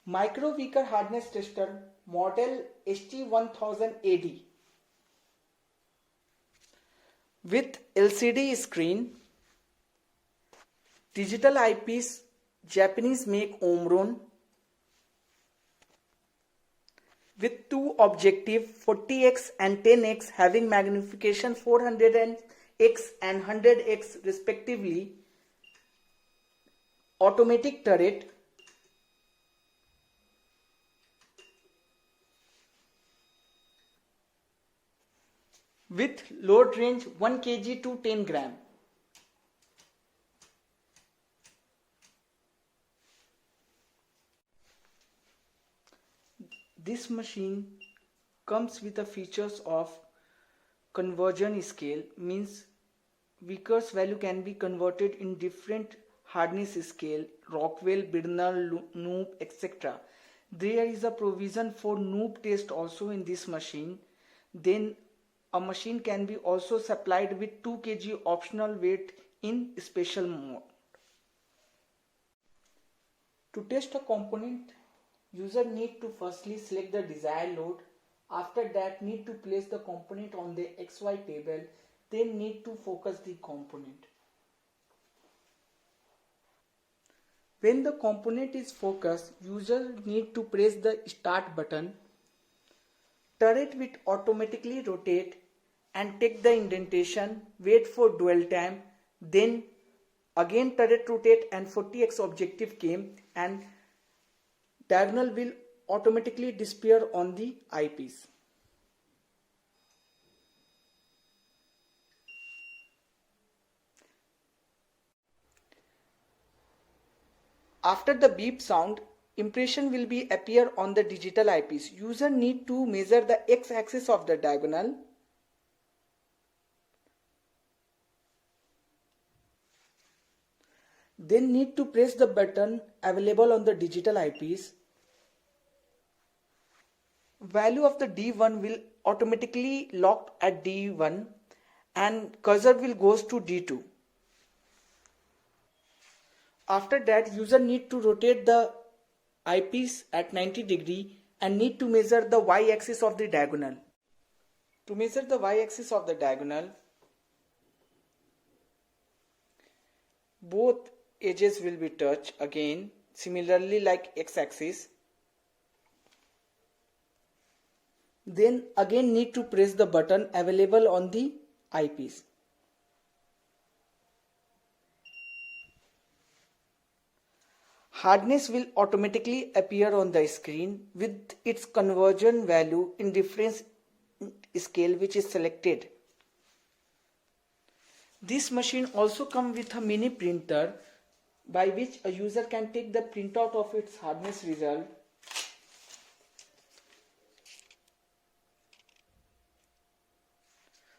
Micro Weaker Hardness Tester model ST1000AD with LCD screen, digital eyepiece, Japanese make Omron, with two objective 40x and 10x having magnification 400x and 100x respectively, automatic turret, with load range 1 kg to 10 gram. This machine comes with the features of conversion scale, means Vickers value can be converted in different hardness scale, Rockwell, Bernal, Noob, etc. There is a provision for Noob test also in this machine. Then a machine can be also supplied with 2 kg optional weight in special mode. To test a component, user need to firstly select the desired load. After that, need to place the component on the XY table. Then need to focus the component. When the component is focused, user need to press the start button. Turret will automatically rotate and take the indentation, wait for dwell time, then again turret rotate and 40x objective came and diagonal will automatically disappear on the eyepiece. After the beep sound, impression will be appear on the digital eyepiece. User need to measure the x-axis of the diagonal. Then need to press the button available on the digital eyepiece. Value of the D1 will automatically lock at D1 and cursor will goes to D2. After that, user need to rotate the eyepiece at 90 degree and need to measure the y-axis of the diagonal. To measure the y-axis of the diagonal, both edges will be touched again similarly like x-axis. Then again need to press the button available on the eyepiece. Hardness will automatically appear on the screen with its conversion value in difference scale which is selected. This machine also comes with a mini printer by which a user can take the printout of its hardness result.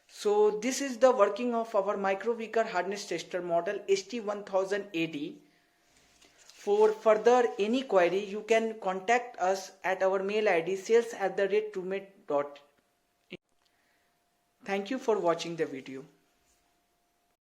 So this is the working of our Micro Weaker Hardness Tester model ST1000AD. For further any query, you can contact us at our mail ID sales@truemate.in. Thank you for watching the video.